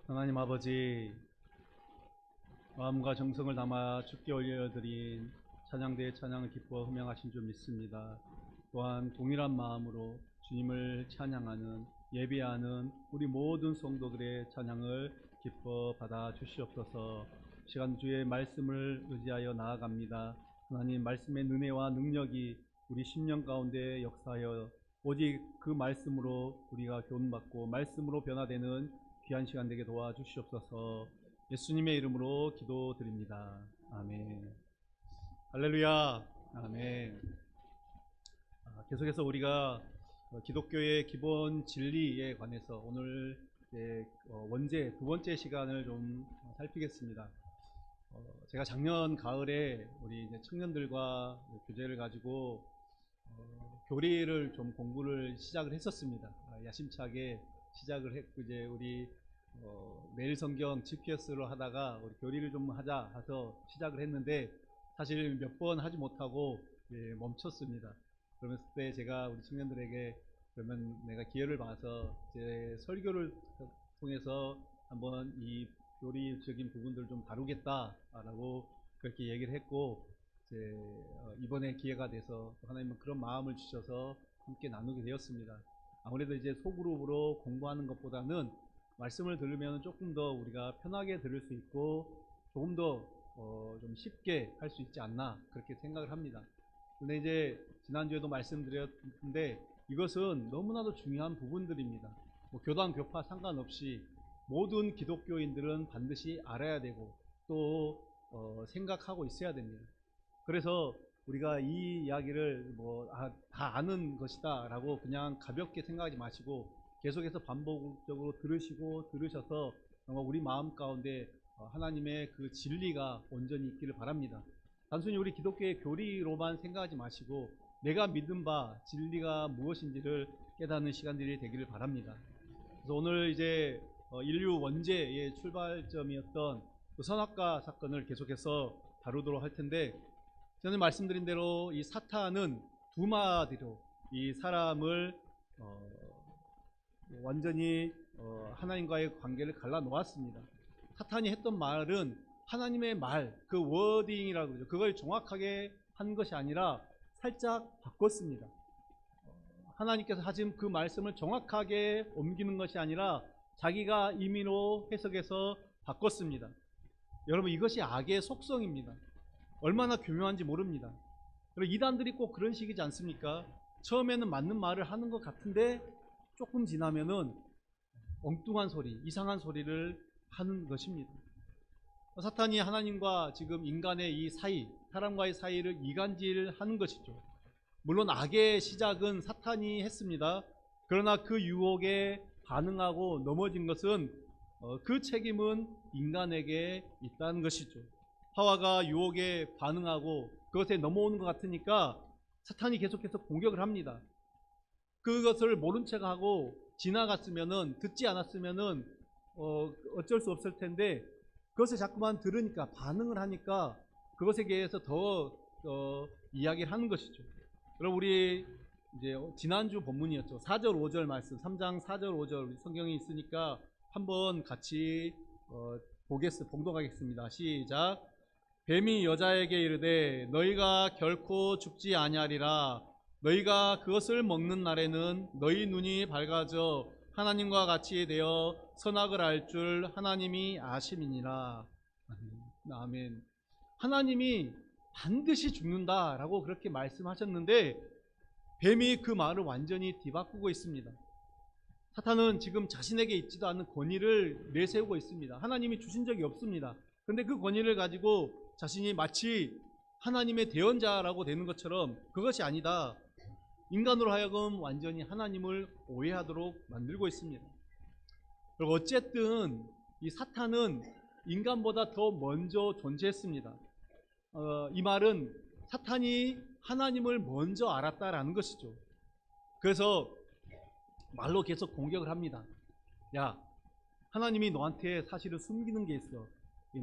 하나님 아버지, 마음과 정성을 담아 주께 올려드린 찬양대의 찬양을 기뻐 흠양하신 줄 믿습니다. 또한 동일한 마음으로 주님을 찬양하는, 예배하는 우리 모든 성도들의 찬양을 기뻐 받아 주시옵소서. 시간 주의 말씀을 의지하여 나아갑니다. 하나님 말씀의 은혜와 능력이 우리 심령 가운데 역사하여 오직 그 말씀으로 우리가 교훈받고 말씀으로 변화되는 귀한 시간 되게 도와주시옵소서. 예수님의 이름으로 기도드립니다. 아멘. 할렐루야. 아멘. 계속해서 우리가 기독교의 기본 진리에 관해서 오늘 원제 두 번째 시간을 좀 살피겠습니다. 제가 작년 가을에 우리 이제 청년들과 교재를 가지고 교리를 좀 공부를 시작을 했었습니다. 야심차게 시작을 했고, 이제 우리 매일 성경 GPS로 하다가 우리 교리를 좀 하자 해서 시작을 했는데 사실 몇 번 하지 못하고 멈췄습니다. 그러면서 그때 제가 우리 청년들에게 그러면 내가 기회를 봐서 제 설교를 통해서 한번 이 교리적인 부분들을 좀 다루겠다라고 그렇게 얘기를 했고, 이번에 기회가 돼서 하나님은 그런 마음을 주셔서 함께 나누게 되었습니다. 아무래도 이제 소그룹으로 공부하는 것보다는 말씀을 들으면 조금 더 우리가 편하게 들을 수 있고 조금 더 좀 쉽게 할 수 있지 않나 그렇게 생각을 합니다. 근데 이제 지난주에도 말씀드렸는데 이것은 너무나도 중요한 부분들입니다. 교단 교파 상관없이 모든 기독교인들은 반드시 알아야 되고 또 생각하고 있어야 됩니다. 그래서 우리가 이 이야기를 다 아는 것이다 라고 그냥 가볍게 생각하지 마시고 계속해서 반복적으로 들으셔서 우리 마음 가운데 하나님의 그 진리가 온전히 있기를 바랍니다. 단순히 우리 기독교의 교리로만 생각하지 마시고 내가 믿은 바 진리가 무엇인지를 깨닫는 시간들이 되기를 바랍니다. 그래서 오늘 이제 인류 원죄의 출발점이었던 그 선악과 사건을 계속해서 다루도록 할 텐데, 저는 말씀드린 대로 이 사탄은 두 마디로 이 사람을 완전히 하나님과의 관계를 갈라 놓았습니다. 사탄이 했던 말은 하나님의 말, 그 워딩이라고 그러죠. 그걸 정확하게 한 것이 아니라 살짝 바꿨습니다. 하나님께서 하신 그 말씀을 정확하게 옮기는 것이 아니라 자기가 임의로 해석해서 바꿨습니다. 여러분, 이것이 악의 속성입니다. 얼마나 교묘한지 모릅니다. 그리고 이단들이 꼭 그런 식이지 않습니까? 처음에는 맞는 말을 하는 것 같은데 조금 지나면은 엉뚱한 소리, 이상한 소리를 하는 것입니다. 사탄이 하나님과 지금 인간의 이 사이, 사람과의 사이를 이간질하는 것이죠. 물론 악의 시작은 사탄이 했습니다. 그러나 그 유혹에 반응하고 넘어진 것은 그 책임은 인간에게 있다는 것이죠. 하와가 유혹에 반응하고 그것에 넘어오는 것 같으니까 사탄이 계속해서 공격을 합니다. 그것을 모른 척하고 지나갔으면은, 듣지 않았으면은 어쩔 수 없을 텐데 그것을 자꾸만 들으니까, 반응을 하니까 그것에 대해서 더 이야기를 하는 것이죠. 그럼 우리 이제 지난주 본문이었죠. 4절 5절 말씀, 3장 4절 5절 성경이 있으니까 한번 같이 봉독하겠습니다. 시작. 뱀이 여자에게 이르되 너희가 결코 죽지 아니하리라. 너희가 그것을 먹는 날에는 너희 눈이 밝아져 하나님과 같이 되어 선악을 알 줄 하나님이 아심이니라. 아멘. 하나님이 반드시 죽는다라고 그렇게 말씀하셨는데 뱀이 그 말을 완전히 뒤바꾸고 있습니다. 사탄은 지금 자신에게 있지도 않은 권위를 내세우고 있습니다. 하나님이 주신 적이 없습니다. 그런데 그 권위를 가지고 자신이 마치 하나님의 대언자라고 되는 것처럼 그것이 아니다. 인간으로 하여금 완전히 하나님을 오해하도록 만들고 있습니다. 그리고 어쨌든 이 사탄은 인간보다 더 먼저 존재했습니다. 이 말은 사탄이 하나님을 먼저 알았다라는 것이죠. 그래서 말로 계속 공격을 합니다. 야, 하나님이 너한테 사실은 숨기는 게 있어.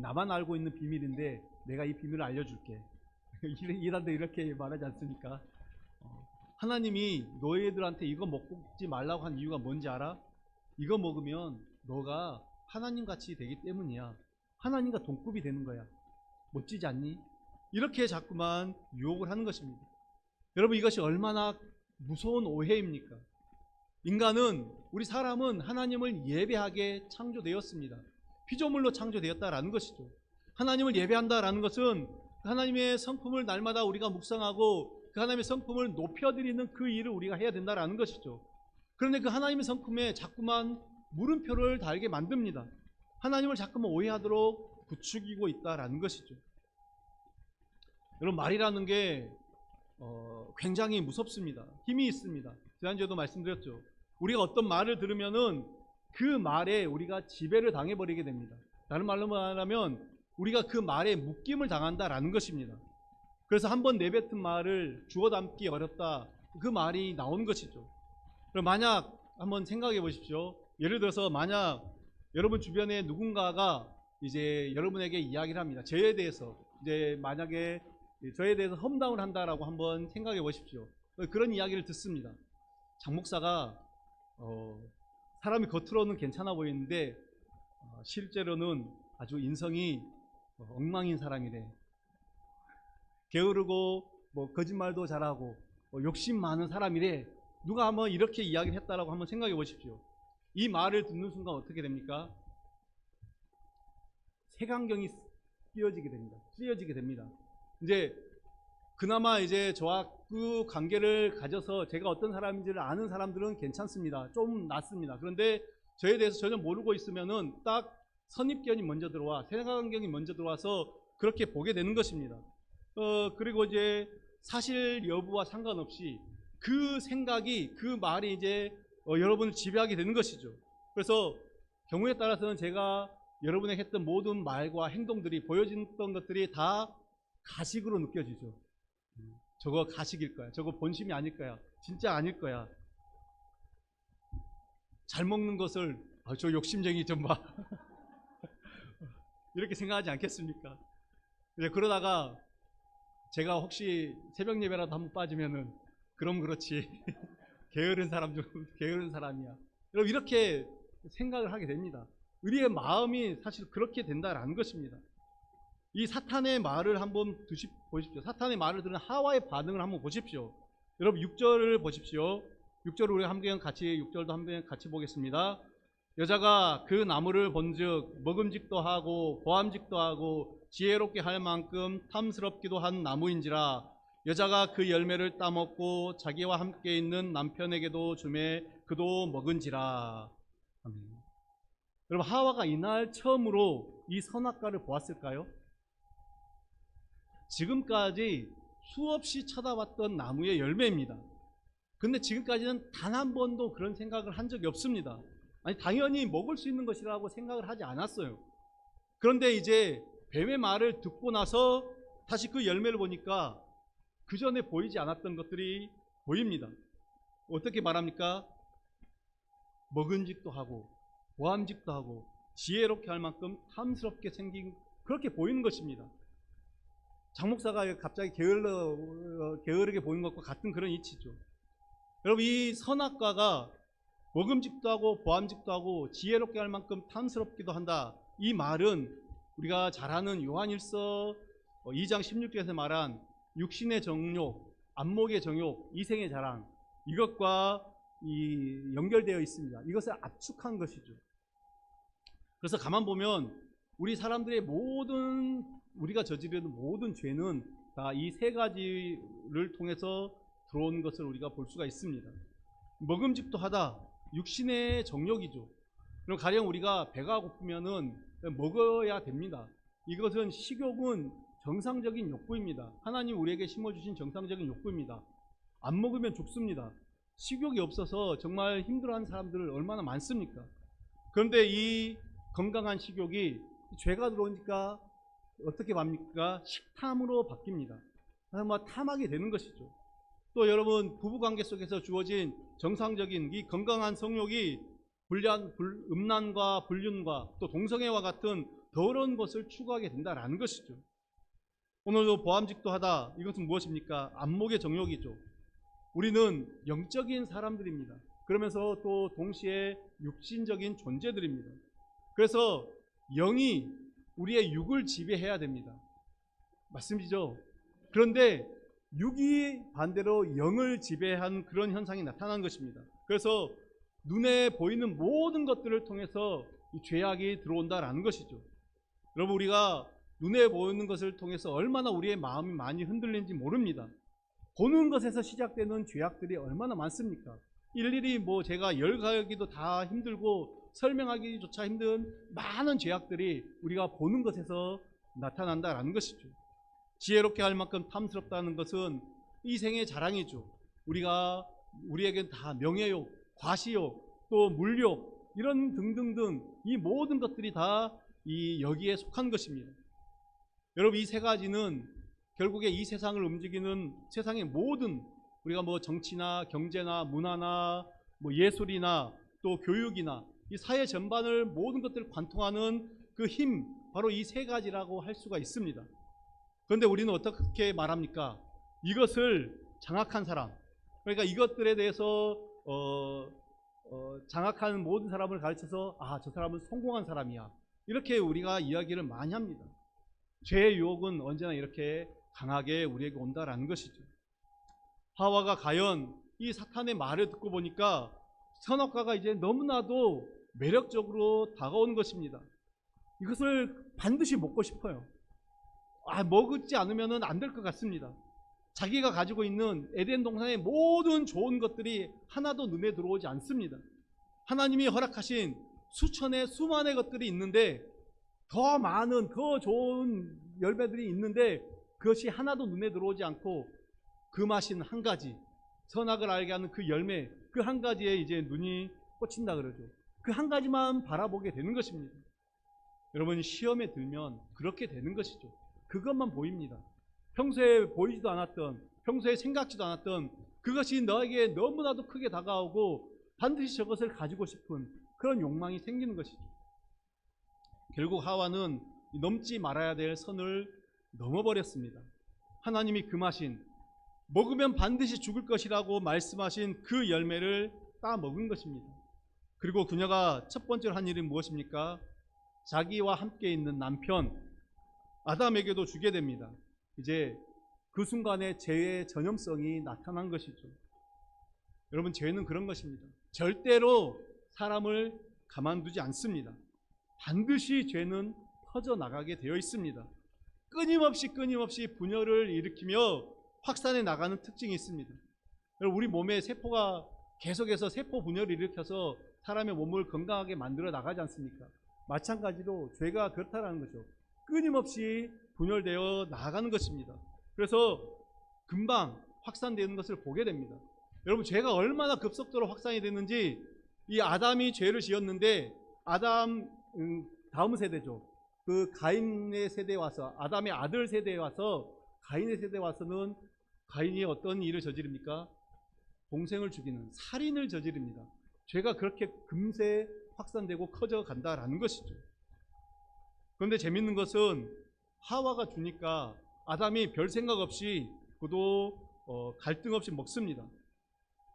나만 알고 있는 비밀인데 내가 이 비밀을 알려줄게. 이단도 이렇게 말하지 않습니까? 하나님이 너희들한테 이거 먹지 말라고 한 이유가 뭔지 알아? 이거 먹으면 너가 하나님 같이 되기 때문이야. 하나님과 동급이 되는 거야. 멋지지 않니? 이렇게 자꾸만 유혹을 하는 것입니다. 여러분, 이것이 얼마나 무서운 오해입니까? 인간은, 우리 사람은 하나님을 예배하게 창조되었습니다. 피조물로 창조되었다라는 것이죠. 하나님을 예배한다라는 것은 하나님의 성품을 날마다 우리가 묵상하고 그 하나님의 성품을 높여드리는 그 일을 우리가 해야 된다라는 것이죠. 그런데 그 하나님의 성품에 자꾸만 물음표를 달게 만듭니다. 하나님을 자꾸만 오해하도록 부추기고 있다라는 것이죠. 여러분, 말이라는 게 굉장히 무섭습니다. 힘이 있습니다. 지난주에도 말씀드렸죠. 우리가 어떤 말을 들으면은 그 말에 우리가 지배를 당해버리게 됩니다. 다른 말로 말하면 우리가 그 말에 묶임을 당한다라는 것입니다. 그래서 한번 내뱉은 말을 주워 담기 어렵다, 그 말이 나오는 것이죠. 그럼 만약 한번 생각해 보십시오. 예를 들어서 만약 여러분 주변에 누군가가 이제 여러분에게 이야기를 합니다. 저에 대해서, 이제 만약에 저에 대해서 험담을 한다라고 한번 생각해 보십시오. 그런 이야기를 듣습니다. 장 목사가 사람이 겉으로는 괜찮아 보이는데 실제로는 아주 인성이 엉망인 사람이래. 게으르고 거짓말도 잘하고 욕심 많은 사람이래. 누가 한번 이렇게 이야기를 했다라고 한번 생각해 보십시오. 이 말을 듣는 순간 어떻게 됩니까? 색안경이 씌어지게 됩니다. 이제 그나마 이제 저와 그 관계를 가져서 제가 어떤 사람인지를 아는 사람들은 괜찮습니다. 좀 낫습니다. 그런데 저에 대해서 전혀 모르고 있으면은 딱 선입견이 먼저 들어와, 색안경이 먼저 들어와서 그렇게 보게 되는 것입니다. 그리고 이제 사실 여부와 상관없이 그 생각이, 그 말이 이제 여러분을 지배하게 되는 것이죠. 그래서 경우에 따라서는 제가 여러분에게 했던 모든 말과 행동들이, 보여졌던 것들이 다 가식으로 느껴지죠. 저거 가식일 거야. 저거 본심이 아닐 거야. 진짜 아닐 거야. 잘 먹는 것을 저 욕심쟁이 좀 봐. 이렇게 생각하지 않겠습니까? 그러다가 제가 혹시 새벽 예배라도 한번 빠지면은 그럼 그렇지. 게으른 사람 중 게으른 사람이야. 여러분, 이렇게 생각을 하게 됩니다. 우리의 마음이 사실 그렇게 된다라는 것입니다. 이 사탄의 말을 한번 보십시오. 사탄의 말을 들은 하와의 반응을 한번 보십시오. 여러분, 6절을 보십시오. 6절을 우리가 함께 같이, 6절도 함께 같이 보겠습니다. 여자가 그 나무를 본즉 먹음직도 하고 보암직도 하고 지혜롭게 할 만큼 탐스럽기도 한 나무인지라. 여자가 그 열매를 따먹고 자기와 함께 있는 남편에게도 주매 그도 먹은지라. 아멘. 여러분, 하와가 이날 처음으로 이 선악과를 보았을까요? 지금까지 수없이 쳐다봤던 나무의 열매입니다. 근데 지금까지는 단 한 번도 그런 생각을 한 적이 없습니다. 아니, 당연히 먹을 수 있는 것이라고 생각을 하지 않았어요. 그런데 이제 뱀의 말을 듣고 나서 다시 그 열매를 보니까 그 전에 보이지 않았던 것들이 보입니다. 어떻게 말합니까? 먹은직도 하고 보암직도 하고 지혜롭게 할 만큼 탐스럽게 생긴, 그렇게 보이는 것입니다. 장 목사가 갑자기 게으르게 보이는 것과 같은 그런 이치죠. 여러분, 이 선악과가 먹음직도 하고 보암직도 하고 지혜롭게 할 만큼 탐스럽기도 한다. 이 말은 우리가 잘 아는 요한일서 2장 16절에서 말한 육신의 정욕, 안목의 정욕, 이생의 자랑, 이것과 연결되어 있습니다. 이것을 압축한 것이죠. 그래서 가만 보면 우리 사람들의 우리가 저지르는 모든 죄는 다 이 세 가지를 통해서 들어온 것을 우리가 볼 수가 있습니다. 먹음직도 하다, 육신의 정욕이죠. 그럼 가령 우리가 배가 고프면은 먹어야 됩니다. 이것은, 식욕은 정상적인 욕구입니다. 하나님 우리에게 심어주신 정상적인 욕구입니다. 안 먹으면 죽습니다. 식욕이 없어서 정말 힘들어하는 사람들 얼마나 많습니까? 그런데 이 건강한 식욕이 죄가 들어오니까 어떻게 합니까? 식탐으로 바뀝니다. 그래서 탐하게 되는 것이죠. 또 여러분, 부부관계 속에서 주어진 정상적인 이 건강한 성욕이 음란과 불륜과 또 동성애와 같은 더러운 것을 추구하게 된다는 것이죠. 오늘도 보암직도 하다, 이것은 무엇입니까? 안목의 정욕이죠. 우리는 영적인 사람들입니다. 그러면서 또 동시에 육신적인 존재들입니다. 그래서 영이 우리의 육을 지배해야 됩니다. 맞습니죠? 그런데 육이 반대로 영을 지배한 그런 현상이 나타난 것입니다. 그래서 눈에 보이는 모든 것들을 통해서 이 죄악이 들어온다라는 것이죠. 여러분, 우리가 눈에 보이는 것을 통해서 얼마나 우리의 마음이 많이 흔들리는지 모릅니다. 보는 것에서 시작되는 죄악들이 얼마나 많습니까? 일일이 제가 열가기도 다 힘들고 설명하기조차 힘든 많은 죄악들이 우리가 보는 것에서 나타난다라는 것이죠. 지혜롭게 할 만큼 탐스럽다는 것은 이 생의 자랑이죠. 우리에겐 다 명예욕, 과시욕, 또 물욕, 이런 등등등 이 모든 것들이 다 여기에 속한 것입니다. 여러분, 이 세 가지는 결국에 이 세상을 움직이는 세상의 모든, 우리가 정치나 경제나 문화나 예술이나 또 교육이나 이 사회 전반을 모든 것들을 관통하는 그 힘, 바로 이 세 가지라고 할 수가 있습니다. 그런데 우리는 어떻게 말합니까? 이것을 장악한 사람, 그러니까 이것들에 대해서 장악하는 모든 사람을 가르쳐서 저 사람은 성공한 사람이야, 이렇게 우리가 이야기를 많이 합니다. 죄의 유혹은 언제나 이렇게 강하게 우리에게 온다라는 것이죠. 하와가 과연 이 사탄의 말을 듣고 보니까 선악과가 이제 너무나도 매력적으로 다가오는 것입니다. 이것을 반드시 먹고 싶어요. 먹지 않으면 안 될 것 같습니다. 자기가 가지고 있는 에덴 동산의 모든 좋은 것들이 하나도 눈에 들어오지 않습니다. 하나님이 허락하신 수천의 수만의 것들이 있는데, 더 많은 더 좋은 열매들이 있는데 그것이 하나도 눈에 들어오지 않고 그 맛인 한 가지, 선악을 알게 하는 그 열매, 그 한 가지에 이제 눈이 꽂힌다 그러죠. 그 한 가지만 바라보게 되는 것입니다. 여러분, 시험에 들면 그렇게 되는 것이죠. 그것만 보입니다. 평소에 보이지도 않았던, 평소에 생각지도 않았던 그것이 너에게 너무나도 크게 다가오고 반드시 저것을 가지고 싶은 그런 욕망이 생기는 것이죠. 결국 하와는 넘지 말아야 될 선을 넘어버렸습니다. 하나님이 금하신, 먹으면 반드시 죽을 것이라고 말씀하신 그 열매를 따먹은 것입니다. 그리고 그녀가 첫 번째로 한 일이 무엇입니까? 자기와 함께 있는 남편 아담에게도 주게 됩니다. 이제 그 순간에 죄의 전염성이 나타난 것이죠. 여러분, 죄는 그런 것입니다. 절대로 사람을 가만두지 않습니다. 반드시 죄는 퍼져나가게 되어 있습니다. 끊임없이 분열을 일으키며 확산해 나가는 특징이 있습니다. 우리 몸의 세포가 계속해서 세포 분열을 일으켜서 사람의 몸을 건강하게 만들어 나가지 않습니까? 마찬가지로 죄가 그렇다는 거죠. 끊임없이 분열되어 나가는 것입니다. 그래서 금방 확산되는 것을 보게 됩니다. 여러분, 죄가 얼마나 급속도로 확산이 됐는지, 이 아담이 죄를 지었는데 아담 다음 세대죠. 그 가인의 세대에 와서, 아담의 아들 세대에 와서 가인의 세대에 와서는 가인이 어떤 일을 저지릅니까? 동생을 죽이는 살인을 저지릅니다. 죄가 그렇게 금세 확산되고 커져간다라는 것이죠. 그런데 재밌는 것은 하와가 주니까 아담이 별 생각 없이 그도 갈등 없이 먹습니다.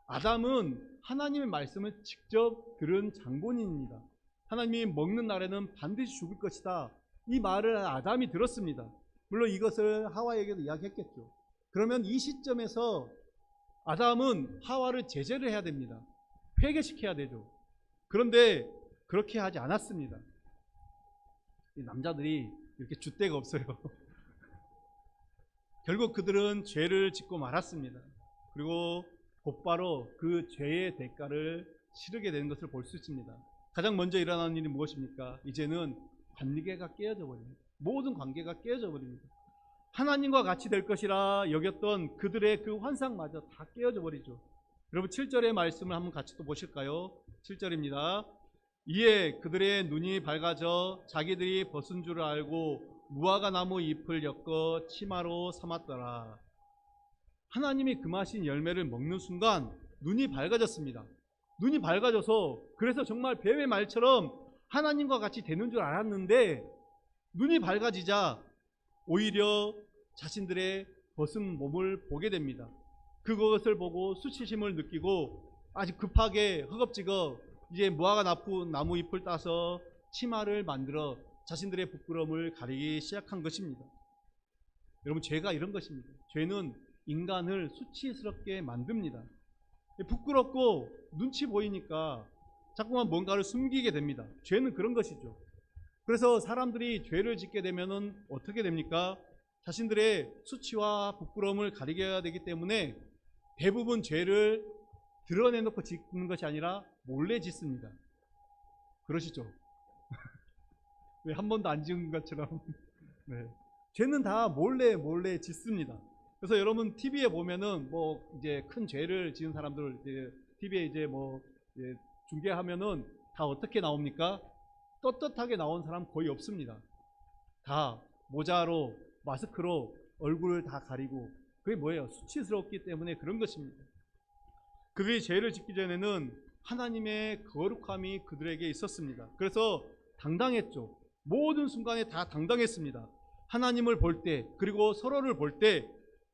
아담은 하나님의 말씀을 직접 들은 장본인입니다. 하나님이 먹는 날에는 반드시 죽을 것이다, 이 말을 아담이 들었습니다. 물론 이것을 하와에게도 이야기했겠죠. 그러면 이 시점에서 아담은 하와를 제재를 해야 됩니다. 회개시켜야 되죠. 그런데 그렇게 하지 않았습니다. 이 남자들이 이렇게 줏대가 없어요. 결국 그들은 죄를 짓고 말았습니다. 그리고 곧바로 그 죄의 대가를 치르게 되는 것을 볼 수 있습니다. 가장 먼저 일어나는 일이 무엇입니까? 이제는 관계가 깨어져 버립니다. 모든 관계가 깨어져 버립니다. 하나님과 같이 될 것이라 여겼던 그들의 그 환상마저 다 깨어져 버리죠. 여러분, 7절의 말씀을 한번 같이 또 보실까요? 7절입니다. 이에 그들의 눈이 밝아져 자기들이 벗은 줄을 알고 무화과 나무 잎을 엮어 치마로 삼았더라. 하나님이 금하신 열매를 먹는 순간 눈이 밝아졌습니다. 눈이 밝아져서, 그래서 정말 뱀의 말처럼 하나님과 같이 되는 줄 알았는데, 눈이 밝아지자 오히려 자신들의 벗은 몸을 보게 됩니다. 그것을 보고 수치심을 느끼고 아주 급하게 허겁지겁 이제 무화과 나무 잎을 따서 치마를 만들어 자신들의 부끄러움을 가리기 시작한 것입니다. 여러분, 죄가 이런 것입니다. 죄는 인간을 수치스럽게 만듭니다. 부끄럽고 눈치 보이니까 자꾸만 뭔가를 숨기게 됩니다. 죄는 그런 것이죠. 그래서 사람들이 죄를 짓게 되면은 어떻게 됩니까? 자신들의 수치와 부끄러움을 가리게 되기 때문에 대부분 죄를 드러내놓고 짓는 것이 아니라 몰래 짓습니다. 그러시죠? 왜 한 번도 안 지은 것처럼. 네. 죄는 다 몰래 짓습니다. 그래서 여러분 TV에 보면은 뭐 이제 큰 죄를 지은 사람들 이제 TV에 이제 뭐 이제 중계하면은 다 어떻게 나옵니까? 떳떳하게 나온 사람 거의 없습니다. 다 모자로 마스크로 얼굴을 다 가리고, 그게 뭐예요? 수치스럽기 때문에 그런 것입니다. 그들이 죄를 짓기 전에는 하나님의 거룩함이 그들에게 있었습니다. 그래서 당당했죠. 모든 순간에 다 당당했습니다. 하나님을 볼 때, 그리고 서로를 볼 때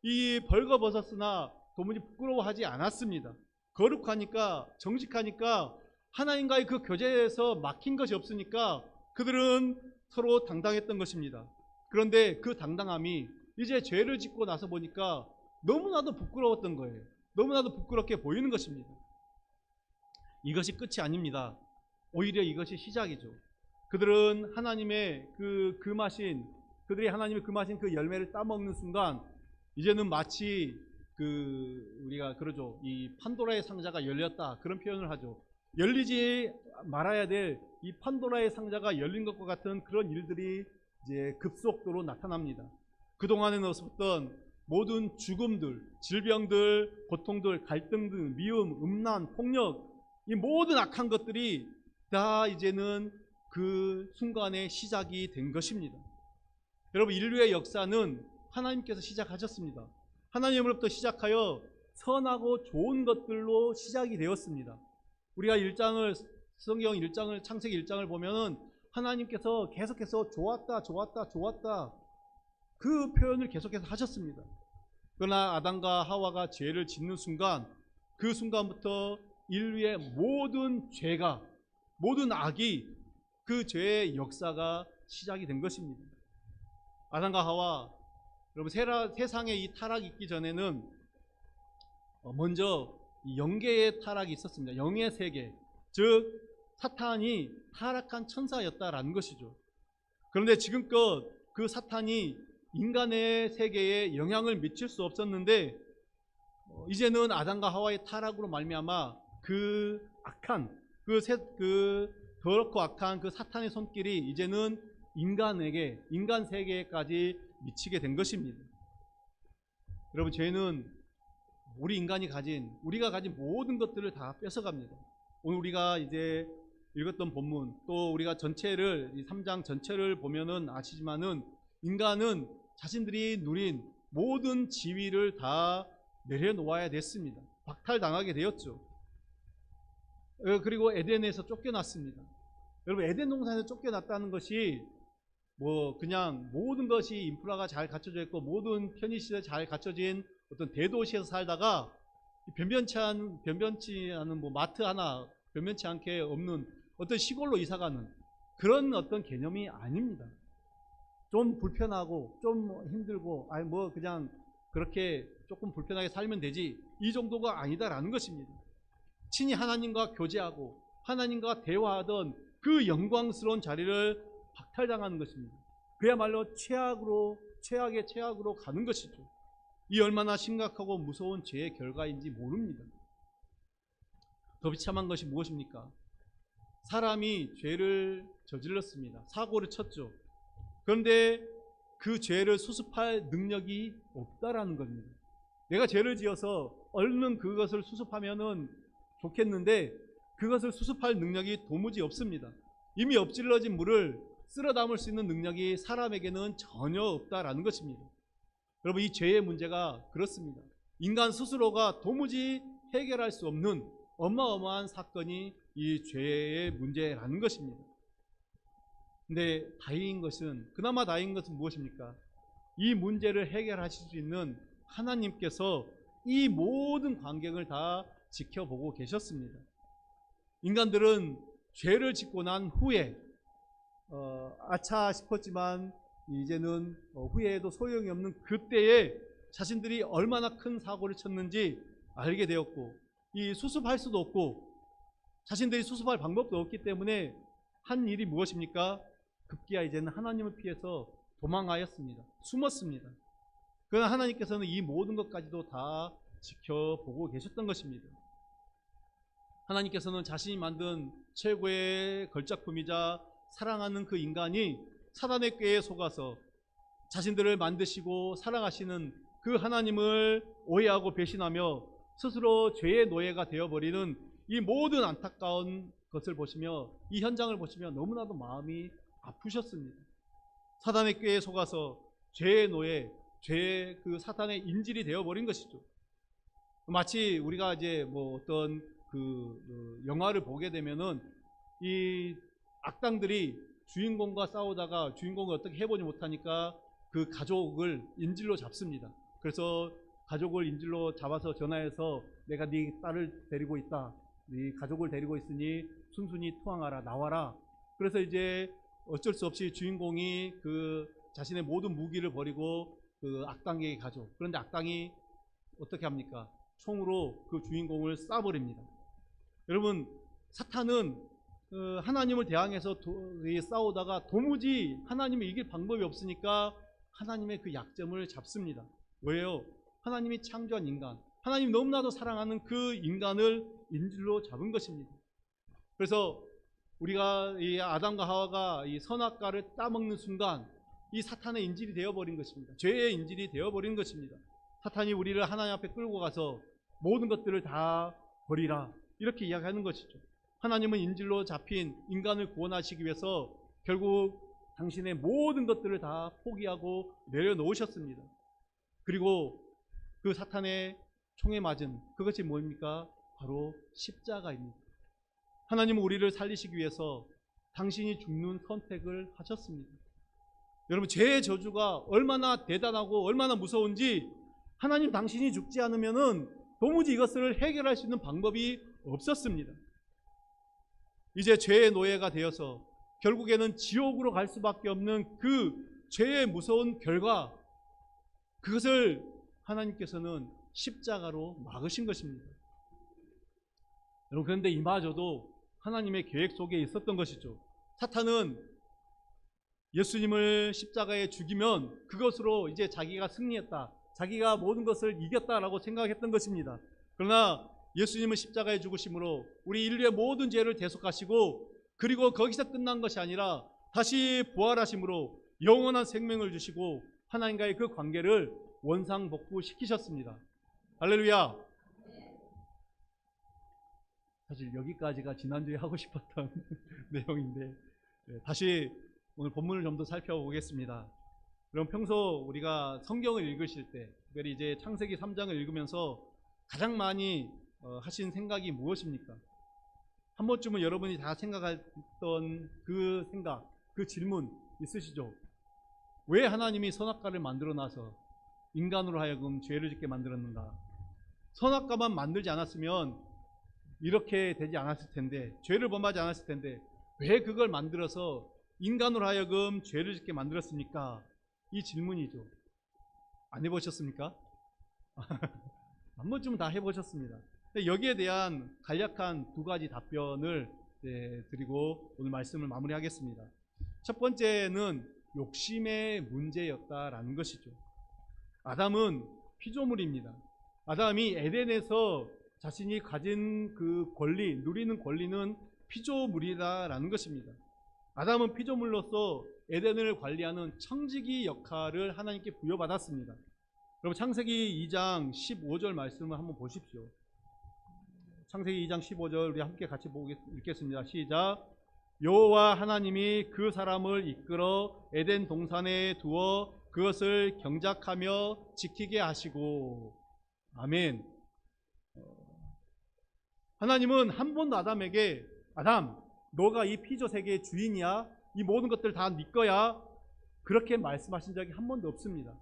이 벌거벗었으나 도무지 부끄러워하지 않았습니다. 거룩하니까, 정직하니까, 하나님과의 그 교제에서 막힌 것이 없으니까 그들은 서로 당당했던 것입니다. 그런데 그 당당함이 이제 죄를 짓고 나서 보니까 너무나도 부끄러웠던 거예요. 너무나도 부끄럽게 보이는 것입니다. 이것이 끝이 아닙니다. 오히려 이것이 시작이죠. 그들은 하나님의 그들이 하나님의 금하신 그 열매를 따먹는 순간 이제는 마치 우리가 그러죠. 이 판도라의 상자가 열렸다, 그런 표현을 하죠. 열리지 말아야 될 이 판도라의 상자가 열린 것과 같은 그런 일들이 이제 급속도로 나타납니다. 그동안에 없었던 모든 죽음들, 질병들, 고통들, 갈등들, 미움, 음란, 폭력, 이 모든 악한 것들이 다 이제는 그 순간에 시작이 된 것입니다. 여러분, 인류의 역사는 하나님께서 시작하셨습니다. 하나님으로부터 시작하여 선하고 좋은 것들로 시작이 되었습니다. 우리가 성경 1장을, 창세기 1장을 보면은 하나님께서 계속해서 좋았다, 좋았다, 좋았다, 그 표현을 계속해서 하셨습니다. 그러나 아담과 하와가 죄를 짓는 순간, 그 순간부터 인류의 모든 죄가, 모든 악이, 그 죄의 역사가 시작이 된 것입니다. 아담과 하와, 여러분, 세상에 이 타락이 있기 전에는 먼저 영계의 타락이 있었습니다. 영의 세계, 즉 사탄이 타락한 천사였다라는 것이죠. 그런데 지금껏 그 사탄이 인간의 세계에 영향을 미칠 수 없었는데 이제는 아담과 하와의 타락으로 말미암아 그 악한, 그 더럽고 악한 그 사탄의 손길이 이제는 인간 세계까지 미치게 된 것입니다. 여러분, 죄는 우리가 가진 모든 것들을 다 뺏어갑니다. 오늘 우리가 이제 읽었던 본문, 또 우리가 전체를, 이 3장 전체를 보면은 아시지만은 인간은 자신들이 누린 모든 지위를 다 내려놓아야 됐습니다. 박탈당하게 되었죠. 그리고 에덴에서 쫓겨났습니다. 여러분, 에덴 동산에서 쫓겨났다는 것이 뭐 그냥 모든 것이 인프라가 잘 갖춰져 있고 모든 편의시설 잘 갖춰진 어떤 대도시에서 살다가 변변치 않은 뭐 마트 하나 변변치 않게 없는 어떤 시골로 이사가는 그런 어떤 개념이 아닙니다. 좀 불편하고 좀 힘들고 뭐 그냥 그렇게 조금 불편하게 살면 되지, 이 정도가 아니다라는 것입니다. 친히 하나님과 교제하고 하나님과 대화하던 그 영광스러운 자리를 박탈당하는 것입니다. 그야말로 최악의 최악으로 가는 것이죠. 이 얼마나 심각하고 무서운 죄의 결과인지 모릅니다. 더 비참한 것이 무엇입니까? 사람이 죄를 저질렀습니다. 사고를 쳤죠. 그런데 그 죄를 수습할 능력이 없다라는 겁니다. 내가 죄를 지어서 얼른 그것을 수습하면은 좋겠는데 그것을 수습할 능력이 도무지 없습니다. 이미 엎질러진 물을 쓸어 담을 수 있는 능력이 사람에게는 전혀 없다라는 것입니다. 여러분, 이 죄의 문제가 그렇습니다. 인간 스스로가 도무지 해결할 수 없는 어마어마한 사건이 이 죄의 문제라는 것입니다. 근데 그나마 다행인 것은 무엇입니까? 이 문제를 해결하실 수 있는 하나님께서 이 모든 광경을 다 지켜보고 계셨습니다. 인간들은 죄를 짓고 난 후에 아차 싶었지만 이제는 후회해도 소용이 없는 그때에 자신들이 얼마나 큰 사고를 쳤는지 알게 되었고, 이 수습할 수도 없고 자신들이 수습할 방법도 없기 때문에 한 일이 무엇입니까? 급기야 이제는 하나님을 피해서 도망하였습니다. 숨었습니다. 그러나 하나님께서는 이 모든 것까지도 다 지켜보고 계셨던 것입니다. 하나님께서는 자신이 만든 최고의 걸작품이자 사랑하는 그 인간이 사단의 꾀에 속아서 자신들을 만드시고 사랑하시는 그 하나님을 오해하고 배신하며 스스로 죄의 노예가 되어버리는 이 모든 안타까운 것을 보시며, 이 현장을 보시며 너무나도 마음이 아프셨습니다. 사단의 꾀에 속아서 죄의 노예, 죄의 그 사탄의 인질이 되어버린 것이죠. 마치 우리가 이제 뭐 어떤 그 영화를 보게 되면은 이 악당들이 주인공과 싸우다가 주인공을 어떻게 해보지 못하니까 그 가족을 인질로 잡습니다. 그래서 가족을 인질로 잡아서 전화해서 내가 네 딸을 데리고 있다, 네 가족을 데리고 있으니 순순히 투항하라, 나와라. 그래서 이제 어쩔 수 없이 주인공이 그 자신의 모든 무기를 버리고 그 악당에게 가죠. 그런데 악당이 어떻게 합니까? 총으로 그 주인공을 쏴버립니다. 여러분, 사탄은 하나님을 대항해서 싸우다가 도무지 하나님을 이길 방법이 없으니까 하나님의 그 약점을 잡습니다. 왜요? 하나님이 창조한 인간, 하나님 너무나도 사랑하는 그 인간을 인질로 잡은 것입니다. 그래서 우리가 이 아담과 하와가 이 선악과를 따먹는 순간 이 사탄의 인질이 되어버린 것입니다. 죄의 인질이 되어버린 것입니다. 사탄이 우리를 하나님 앞에 끌고 가서 모든 것들을 다 버리라, 이렇게 이야기하는 것이죠. 하나님은 인질로 잡힌 인간을 구원하시기 위해서 결국 당신의 모든 것들을 다 포기하고 내려놓으셨습니다. 그리고 그 사탄의 총에 맞은 그것이 뭡니까? 바로 십자가입니다. 하나님은 우리를 살리시기 위해서 당신이 죽는 선택을 하셨습니다. 여러분, 죄의 저주가 얼마나 대단하고 얼마나 무서운지 하나님 당신이 죽지 않으면은 도무지 이것을 해결할 수 있는 방법이 없었습니다. 이제 죄의 노예가 되어서 결국에는 지옥으로 갈 수밖에 없는 그 죄의 무서운 결과, 그것을 하나님께서는 십자가로 막으신 것입니다. 여러분, 그런데 이마저도 하나님의 계획 속에 있었던 것이죠. 사탄은 예수님을 십자가에 죽이면 그것으로 이제 자기가 승리했다, 자기가 모든 것을 이겼다라고 생각했던 것입니다. 그러나 예수님은 십자가에 죽으심으로 우리 인류의 모든 죄를 대속하시고, 그리고 거기서 끝난 것이 아니라 다시 부활하심으로 영원한 생명을 주시고 하나님과의 그 관계를 원상복구시키셨습니다. 할렐루야. 사실 여기까지가 지난주에 하고 싶었던 내용인데 다시 오늘 본문을 좀 더 살펴보겠습니다. 그럼 평소 우리가 성경을 읽으실 때, 특별히 이제 창세기 3장을 읽으면서 가장 많이 하신 생각이 무엇입니까? 한 번쯤은 여러분이 다 생각했던 그 생각, 그 질문 있으시죠? 왜 하나님이 선악과를 만들어 놔서 인간으로 하여금 죄를 짓게 만들었는가? 선악과만 만들지 않았으면 이렇게 되지 않았을 텐데, 죄를 범하지 않았을 텐데 왜 그걸 만들어서 인간으로 하여금 죄를 짓게 만들었습니까? 이 질문이죠. 안 해보셨습니까? 한 번쯤은 다 해보셨습니다. 여기에 대한 간략한 두 가지 답변을 드리고 오늘 말씀을 마무리하겠습니다. 첫 번째는 욕심의 문제였다라는 것이죠. 아담은 피조물입니다. 아담이 에덴에서 자신이 가진 그 권리, 누리는 권리는 피조물이다라는 것입니다. 아담은 피조물로서 에덴을 관리하는 청지기 역할을 하나님께 부여받았습니다. 여러분, 창세기 2장 15절 말씀을 한번 보십시오. 창세기 2장 15절 우리 함께 같이 읽겠습니다. 시작. 여호와 하나님이 그 사람을 이끌어 에덴 동산에 두어 그것을 경작하며 지키게 하시고. 아멘. 하나님은 한 번도 아담에게 아담, 너가 이 피조 세계의 주인이야, 이 모든 것들 다 네 거야, 그렇게 말씀하신 적이 한 번도 없습니다.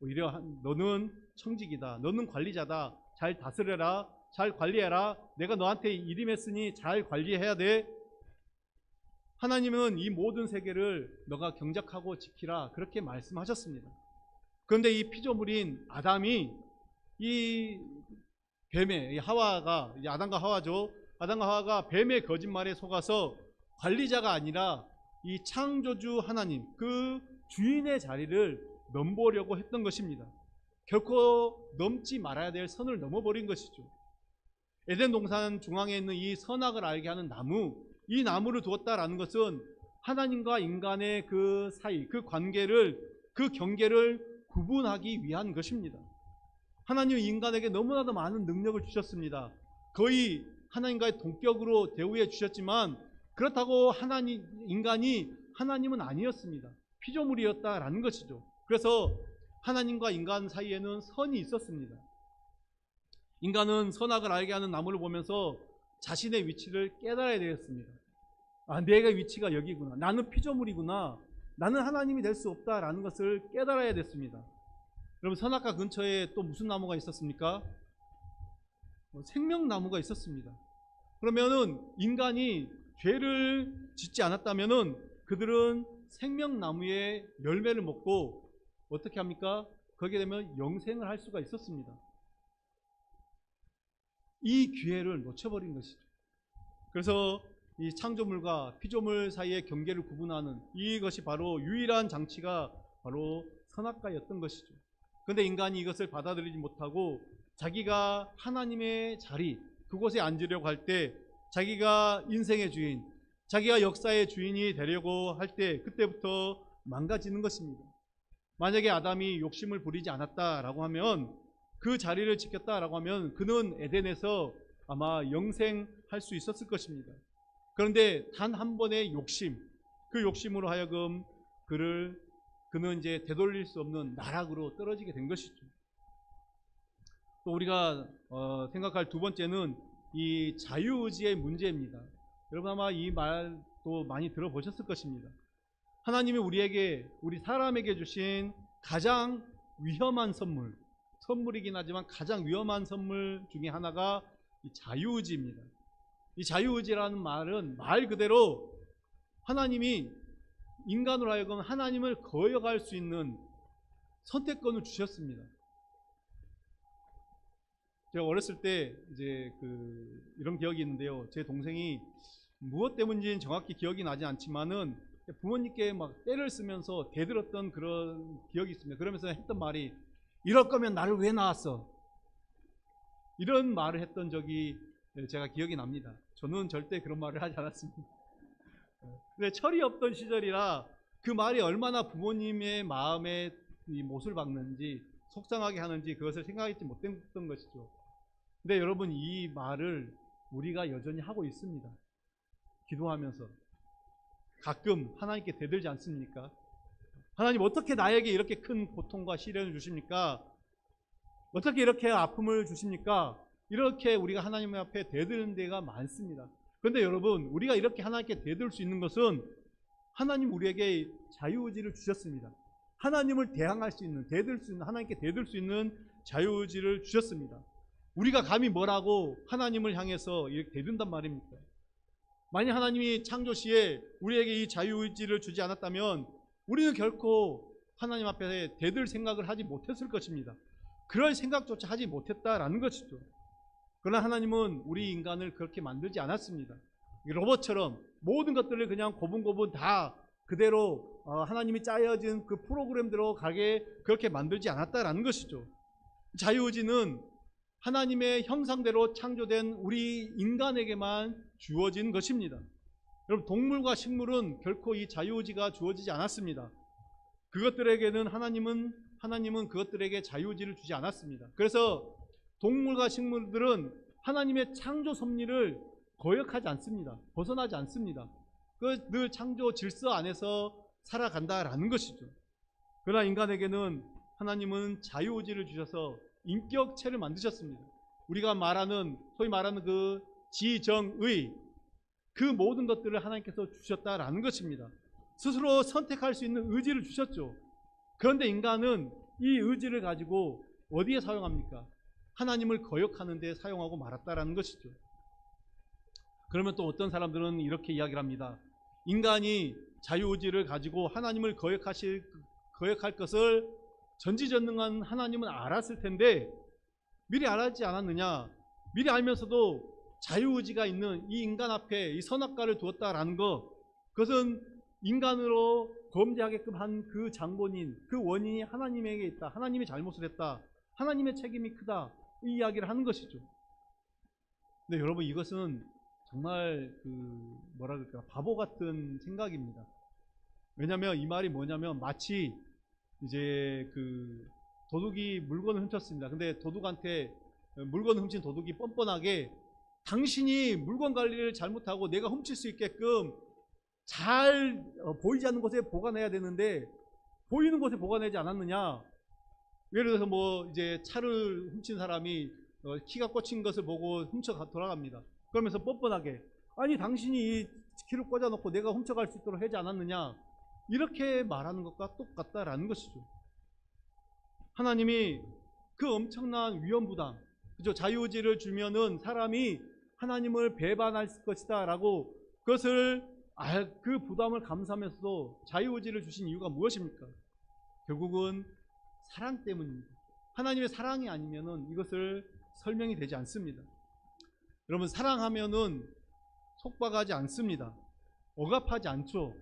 오히려 너는 청직이다, 너는 관리자다, 잘 다스려라, 잘 관리해라, 내가 너한테 일임했으니 잘 관리해야 돼. 하나님은 이 모든 세계를 너가 경작하고 지키라 그렇게 말씀하셨습니다. 그런데 이 피조물인 아담이 이 뱀의 하와가 아담과 하와죠. 아담과 하와가 뱀의 거짓말에 속아서 관리자가 아니라 이 창조주 하나님 그 주인의 자리를 넘보려고 했던 것입니다. 결코 넘지 말아야 될 선을 넘어버린 것이죠. 에덴 동산 중앙에 있는 이 선악을 알게 하는 나무, 이 나무를 두었다라는 것은 하나님과 인간의 그 사이, 그 관계를, 그 경계를 구분하기 위한 것입니다. 하나님은 인간에게 너무나도 많은 능력을 주셨습니다. 거의 하나님과의 동격으로 대우해 주셨지만 그렇다고 인간이 하나님은 아니었습니다. 피조물이었다라는 것이죠. 그래서 하나님과 인간 사이에는 선이 있었습니다. 인간은 선악을 알게 하는 나무를 보면서 자신의 위치를 깨달아야 되었습니다. 아, 내가 위치가 여기구나. 나는 피조물이구나. 나는 하나님이 될 수 없다라는 것을 깨달아야 됐습니다. 여러분, 선악과 근처에 또 무슨 나무가 있었습니까? 생명나무가 있었습니다. 그러면은 인간이 죄를 짓지 않았다면은 그들은 생명나무의 열매를 먹고 어떻게 합니까? 거기에 되면 영생을 할 수가 있었습니다. 이 기회를 놓쳐버린 것이죠. 그래서 이 창조물과 피조물 사이의 경계를 구분하는 이것이 바로 유일한 장치가 바로 선악과였던 것이죠. 그런데 인간이 이것을 받아들이지 못하고 자기가 하나님의 자리, 그곳에 앉으려고 할 때 자기가 인생의 주인, 자기가 역사의 주인이 되려고 할 때 그때부터 망가지는 것입니다. 만약에 아담이 욕심을 부리지 않았다라고 하면, 그 자리를 지켰다라고 하면 그는 에덴에서 아마 영생할 수 있었을 것입니다. 그런데 단 한 번의 욕심, 그 욕심으로 하여금 그는 이제 되돌릴 수 없는 나락으로 떨어지게 된 것이죠. 또 우리가 생각할 두 번째는 이 자유의지의 문제입니다. 여러분 아마 이 말도 많이 들어보셨을 것입니다. 하나님이 우리 사람에게 주신 가장 위험한 선물이긴 하지만 가장 위험한 선물 중에 하나가 이 자유의지입니다. 이 자유의지라는 말은 말 그대로 하나님이 인간으로 하여금 하나님을 거역할 수 있는 선택권을 주셨습니다. 제가 어렸을 때 이제 이런 기억이 있는데요. 제 동생이 무엇 때문인지는 정확히 기억이 나지 않지만은 부모님께 막 때를 쓰면서 대들었던 그런 기억이 있습니다. 그러면서 했던 말이, 이럴 거면 나를 왜 낳았어? 이런 말을 했던 적이 제가 기억이 납니다. 저는 절대 그런 말을 하지 않았습니다. 근데 철이 없던 시절이라 그 말이 얼마나 부모님의 마음에 이 못을 박는지, 속상하게 하는지 그것을 생각하지 못했던 것이죠. 근데 여러분, 이 말을 우리가 여전히 하고 있습니다. 기도하면서 가끔 하나님께 대들지 않습니까? 하나님, 어떻게 나에게 이렇게 큰 고통과 시련을 주십니까? 어떻게 이렇게 아픔을 주십니까? 이렇게 우리가 하나님 앞에 대드는 데가 많습니다. 그런데 여러분, 우리가 이렇게 하나님께 대들 수 있는 것은 하나님 우리에게 자유의지를 주셨습니다. 하나님을 대항할 수 있는, 하나님께 대들 수 있는 자유의지를 주셨습니다. 우리가 감히 뭐라고 하나님을 향해서 이렇게 대든단 말입니까? 만약 하나님이 창조 시에 우리에게 이 자유의지를 주지 않았다면 우리는 결코 하나님 앞에 대들 생각을 하지 못했을 것입니다. 그럴 생각조차 하지 못했다라는 것이죠. 그러나 하나님은 우리 인간을 그렇게 만들지 않았습니다. 로봇처럼 모든 것들을 그냥 고분고분 다 그대로 하나님이 짜여진 그 프로그램대로 가게 그렇게 만들지 않았다라는 것이죠. 자유의지는 하나님의 형상대로 창조된 우리 인간에게만 주어진 것입니다. 여러분, 동물과 식물은 결코 이 자유의지가 주어지지 않았습니다. 그것들에게는 하나님은 그것들에게 자유의지를 주지 않았습니다. 그래서 동물과 식물들은 하나님의 창조 섭리를 거역하지 않습니다. 벗어나지 않습니다. 늘 창조 질서 안에서 살아간다라는 것이죠. 그러나 인간에게는 하나님은 자유의지를 주셔서 인격체를 만드셨습니다. 우리가 소위 말하는 그 지정의, 그 모든 것들을 하나님께서 주셨다라는 것입니다. 스스로 선택할 수 있는 의지를 주셨죠. 그런데 인간은 이 의지를 가지고 어디에 사용합니까? 하나님을 거역하는 데 사용하고 말았다라는 것이죠. 그러면 또 어떤 사람들은 이렇게 이야기를 합니다. 인간이 자유의지를 가지고 하나님을 거역할 것을 전지전능한 하나님은 알았을 텐데 미리 알았지 않았느냐? 미리 알면서도 자유의지가 있는 이 인간 앞에 이 선악과를 두었다라는 것, 그것은 인간으로 범죄하게끔 한 그 장본인, 그 원인이 하나님에게 있다. 하나님이 잘못을 했다. 하나님의 책임이 크다. 이 이야기를 하는 것이죠. 근데 여러분, 이것은 정말 뭐라 그럴까, 바보 같은 생각입니다. 왜냐하면 이 말이 뭐냐면 마치 이제 도둑이 물건을 훔쳤습니다. 근데 도둑한테 물건을 훔친 도둑이 뻔뻔하게 당신이 물건 관리를 잘못하고 내가 훔칠 수 있게끔 잘 보이지 않는 곳에 보관해야 되는데 보이는 곳에 보관하지 않았느냐. 예를 들어서 뭐 이제 차를 훔친 사람이 키가 꽂힌 것을 보고 훔쳐 돌아갑니다. 그러면서 뻔뻔하게 아니 당신이 이 키를 꽂아놓고 내가 훔쳐갈 수 있도록 하지 않았느냐, 이렇게 말하는 것과 똑같다라는 것이죠. 하나님이 그 엄청난 위험부담, 그죠? 자유의지를 주면은 사람이 하나님을 배반할 것이다 라고 그것을 그 부담을 감수하면서도 자유의지를 주신 이유가 무엇입니까? 결국은 사랑 때문입니다. 하나님의 사랑이 아니면은 이것을 설명이 되지 않습니다. 여러분, 사랑하면은 속박하지 않습니다. 억압하지 않죠.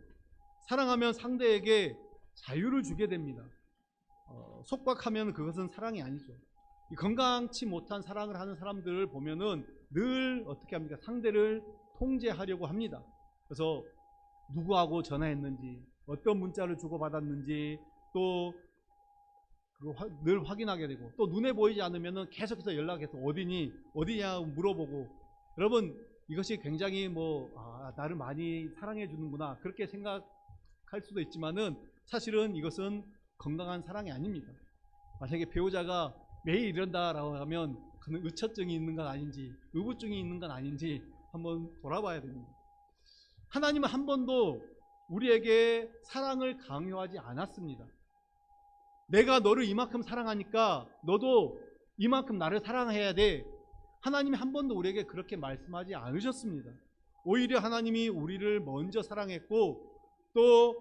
사랑하면 상대에게 자유를 주게 됩니다. 속박하면 그것은 사랑이 아니죠. 건강치 못한 사랑을 하는 사람들을 보면은 늘 어떻게 합니까? 상대를 통제하려고 합니다. 그래서 누구하고 전화했는지, 어떤 문자를 주고받았는지 또 늘 확인하게 되고, 또 눈에 보이지 않으면은 계속해서 연락해서 어디냐 물어보고. 여러분, 이것이 굉장히 나를 많이 사랑해 주는구나 그렇게 생각할 수도 있지만은 사실은 이것은 건강한 사랑이 아닙니다. 만약에 배우자가 매일 이런다라고 하면 그는 의처증이 있는 건 아닌지, 의부증이 있는 건 아닌지 한번 돌아봐야 됩니다. 하나님은 한 번도 우리에게 사랑을 강요하지 않았습니다. 내가 너를 이만큼 사랑하니까 너도 이만큼 나를 사랑해야 돼. 하나님이 한 번도 우리에게 그렇게 말씀하지 않으셨습니다. 오히려 하나님이 우리를 먼저 사랑했고, 또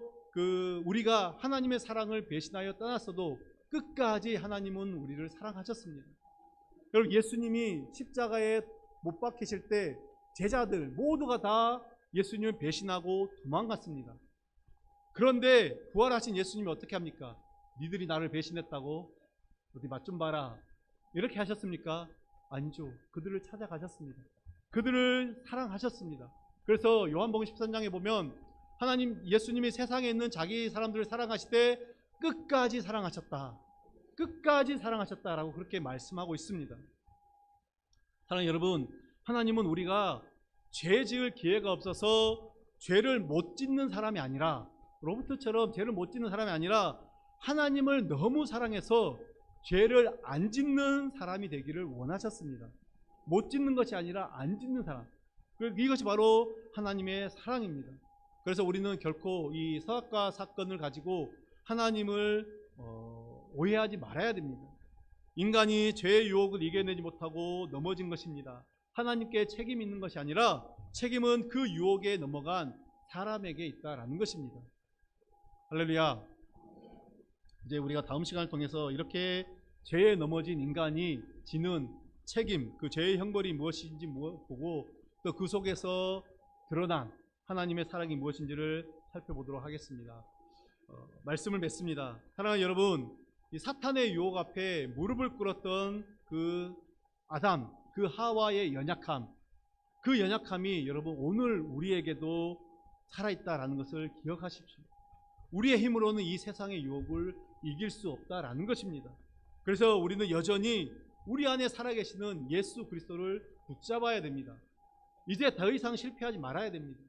우리가 하나님의 사랑을 배신하여 떠났어도 끝까지 하나님은 우리를 사랑하셨습니다. 여러분, 예수님이 십자가에 못 박히실 때 제자들 모두가 다 예수님을 배신하고 도망갔습니다. 그런데 부활하신 예수님이 어떻게 합니까? 니들이 나를 배신했다고? 어디 맛 좀 봐라. 이렇게 하셨습니까? 아니죠. 그들을 찾아가셨습니다. 그들을 사랑하셨습니다. 그래서 요한복음 13장에 보면 예수님이 세상에 있는 자기 사람들을 사랑하실 때 끝까지 사랑하셨다. 끝까지 사랑하셨다라고 그렇게 말씀하고 있습니다. 사랑하는 여러분, 하나님은 우리가 죄 지을 기회가 없어서 죄를 못 짓는 사람이 아니라, 로버트처럼 죄를 못 짓는 사람이 아니라 하나님을 너무 사랑해서 죄를 안 짓는 사람이 되기를 원하셨습니다. 못 짓는 것이 아니라 안 짓는 사람. 이것이 바로 하나님의 사랑입니다. 그래서 우리는 결코 이 선악과 사건을 가지고 하나님을 오해하지 말아야 됩니다. 인간이 죄의 유혹을 이겨내지 못하고 넘어진 것입니다. 하나님께 책임 있는 것이 아니라 책임은 그 유혹에 넘어간 사람에게 있다라는 것입니다. 할렐루야. 이제 우리가 다음 시간을 통해서 이렇게 죄에 넘어진 인간이 지는 책임, 그 죄의 형벌이 무엇인지 보고, 또 그 속에서 드러난 하나님의 사랑이 무엇인지를 살펴보도록 하겠습니다. 말씀을 맺습니다. 사랑하는 여러분, 이 사탄의 유혹 앞에 무릎을 꿇었던 그 아담, 그 하와의 연약함, 그 연약함이 여러분 오늘 우리에게도 살아있다라는 것을 기억하십시오. 우리의 힘으로는 이 세상의 유혹을 이길 수 없다라는 것입니다. 그래서 우리는 여전히 우리 안에 살아계시는 예수 그리스도를 붙잡아야 됩니다. 이제 더 이상 실패하지 말아야 됩니다.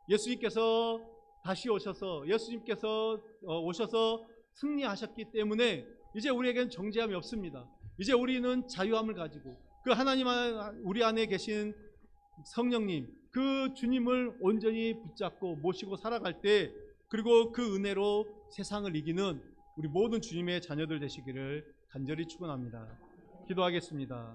예수님께서 다시 오셔서 승리하셨기 때문에 이제 우리에게는 정죄함이 없습니다. 이제 우리는 자유함을 가지고 그 하나님 우리 안에 계신 성령님, 그 주님을 온전히 붙잡고 모시고 살아갈 때, 그리고 그 은혜로 세상을 이기는 우리 모든 주님의 자녀들 되시기를 간절히 축원합니다. 기도하겠습니다.